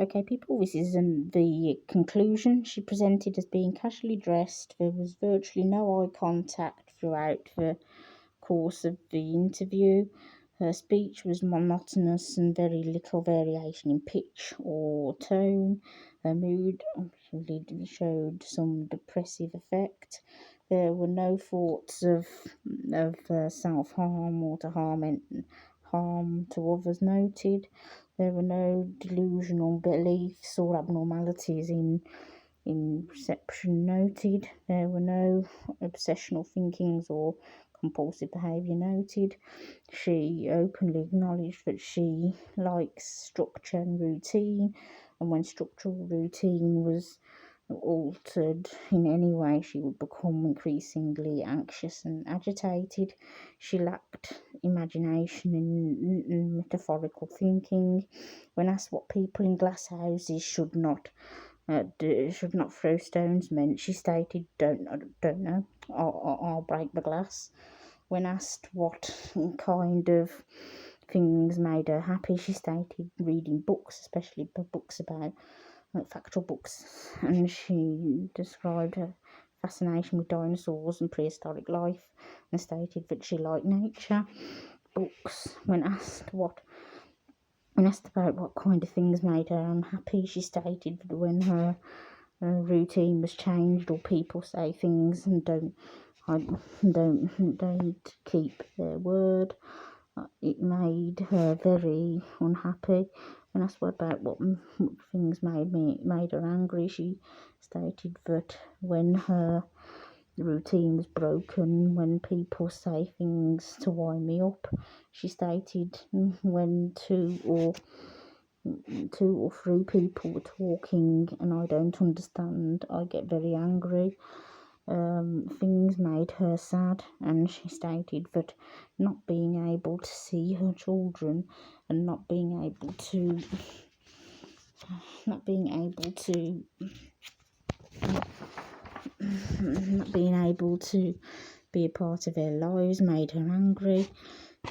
Okay, people, this is the conclusion. She presented as being casually dressed. There was virtually no eye contact throughout the course of the interview. Her speech was monotonous and very little variation in pitch or tone. Her mood showed some depressive effect. There were no thoughts of self-harm or to harm to others noted. There were no delusional beliefs or abnormalities in perception noted. There were no obsessional thinkings or compulsive behaviour noted. She openly acknowledged that she likes structure and routine, and when structural routine was altered in any way, she would become increasingly anxious and agitated. She lacked imagination and metaphorical thinking. When asked what people in glass houses should not throw stones meant, she stated, don't know, I'll break the glass. When asked what kind of things made her happy, she stated reading books, especially books about factual books, and she described her fascination with dinosaurs and prehistoric life and stated that she liked nature books. When asked about what kind of things made her unhappy, she stated that when her routine was changed or people say things and don't keep their word, it made her very unhappy. When asked about what things made her angry, she stated that when her routine was broken, when people say things to wind me up. She stated when two or three people were talking and I don't understand, I get very angry. Things made her sad, and she stated that not being able to see her children and not being able to be a part of their lives made her angry.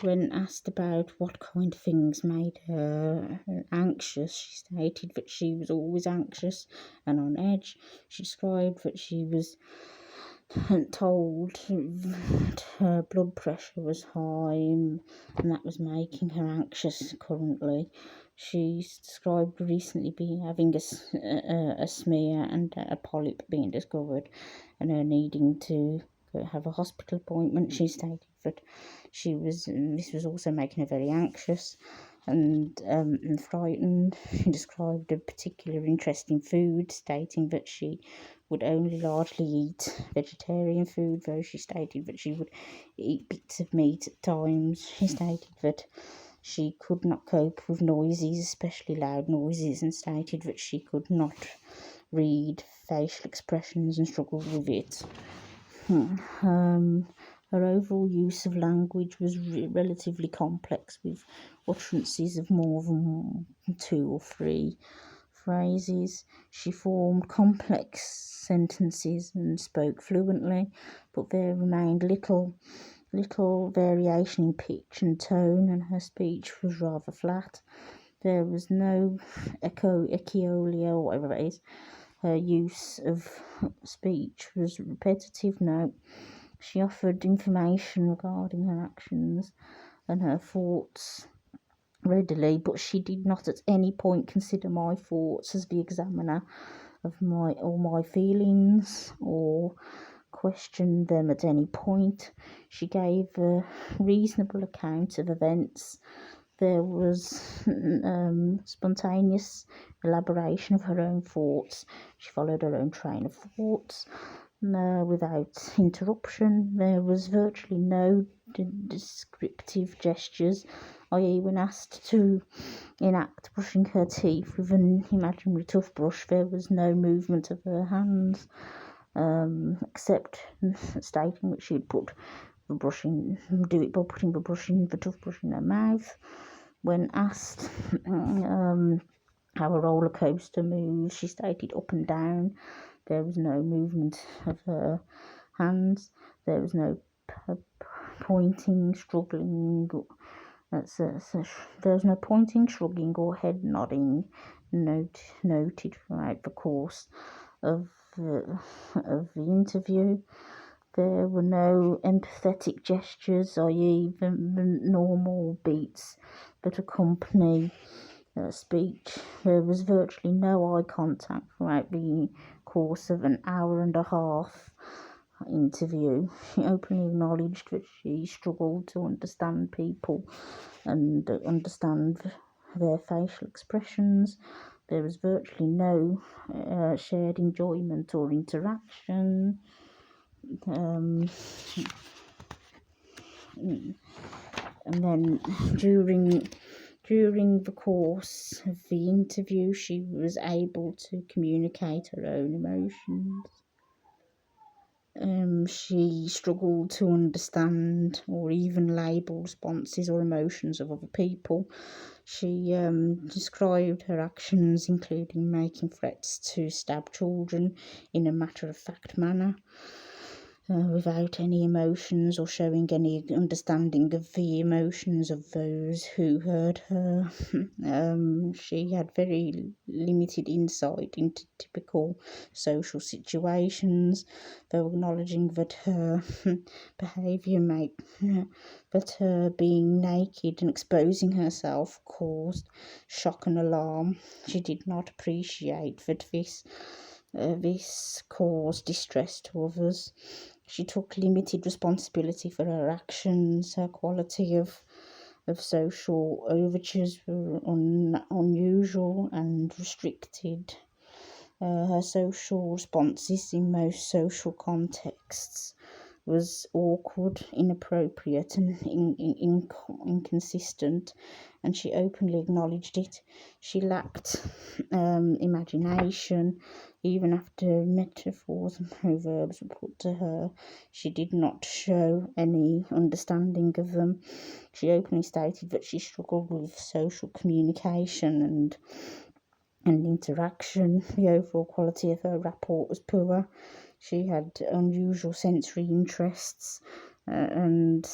When asked about what kind of things made her anxious, she stated that she was always anxious and on edge. She described that she was told that her blood pressure was high and that was making her anxious currently. She described recently having a smear and a polyp being discovered and her needing to have a hospital appointment. She stated that this was also making her very anxious and frightened. She described a particular interest in food, stating that she would only largely eat vegetarian food, though she stated that she would eat bits of meat at times. She stated that she could not cope with noises, especially loud noises, and stated that she could not read facial expressions and struggled with it. Her overall use of language was relatively complex, with utterances of more than 2 or 3 phrases. She formed complex sentences and spoke fluently, but there remained little variation in pitch and tone, and her speech was rather flat. There was no echolalia, or whatever it is. Her use of speech was repetitive. No, she offered information regarding her actions and her thoughts readily, but she did not at any point consider my thoughts as the examiner of my feelings or question them at any point. She gave a reasonable account of events. There was spontaneous elaboration of her own thoughts. She followed her own train of thoughts without interruption. There was virtually no descriptive gestures, i.e. when asked to enact brushing her teeth with an imaginary toothbrush, there was no movement of her hands, except stating that she would do it by putting the toothbrush in her mouth. When asked how a roller coaster moves, she stated up and down. There was no movement of her hands. There was no pointing, struggling. There was no pointing, shrugging, or head nodding. noted throughout the course of the interview. There were no empathetic gestures, i.e. the normal beats that accompany speech. There was virtually no eye contact throughout the course of an hour and a half interview. She openly acknowledged that she struggled to understand people and understand their facial expressions. There was virtually no shared enjoyment or interaction. And then during the course of the interview, she was able to communicate her own emotions. She struggled to understand or even label responses or emotions of other people. She described her actions, including making threats to stab children, in a matter-of-fact manner, without any emotions or showing any understanding of the emotions of those who heard her. She had very limited insight into typical social situations, though acknowledging that her behaviour that her being naked and exposing herself caused shock and alarm. She did not appreciate that this caused distress to others. She took limited responsibility for her actions. Her quality of social overtures were unusual and restricted. Her social responses in most social contexts was awkward, inappropriate, and inconsistent, and she openly acknowledged it. She lacked imagination. Even after metaphors and proverbs were put to her, she did not show any understanding of them. She openly stated that she struggled with social communication and interaction. The overall quality of her rapport was poor. She had unusual sensory interests, and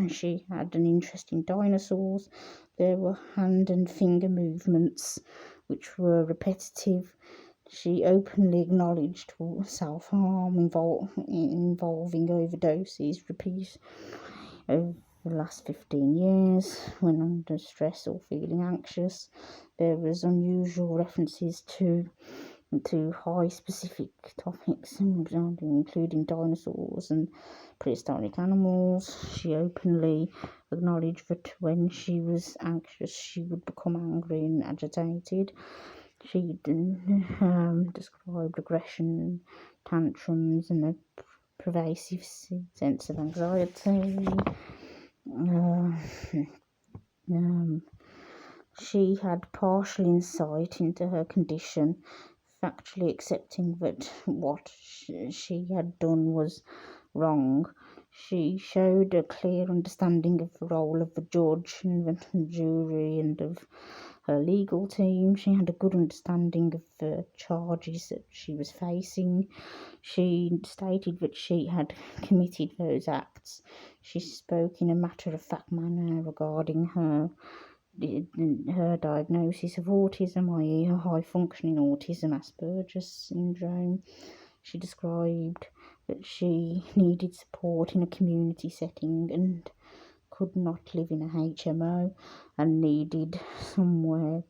she had an interest in dinosaurs. There were hand and finger movements which were repetitive. She openly acknowledged self-harm involving overdoses repeat over the last 15 years when under stress or feeling anxious. There was unusual references to high specific topics, including dinosaurs and prehistoric animals. She openly acknowledged that when she was anxious, she would become angry and agitated. She described aggression, tantrums, and a pervasive sense of anxiety. She had partial insight into her condition, factually accepting that what she had done was wrong. She showed a clear understanding of the role of the judge and the jury and of her legal team. She had a good understanding of the charges that she was facing. She stated that she had committed those acts. She spoke in a matter-of-fact manner regarding her diagnosis of autism, i.e. her high-functioning autism, Asperger's syndrome. She described that she needed support in a community setting and could not live in a HMO and needed someone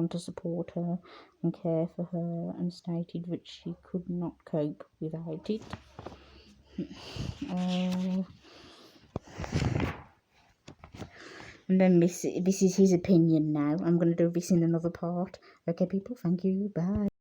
to support her and care for her, and stated that she could not cope without it. And then this is his opinion now. I'm going to do this in another part. Okay, people, thank you. Bye.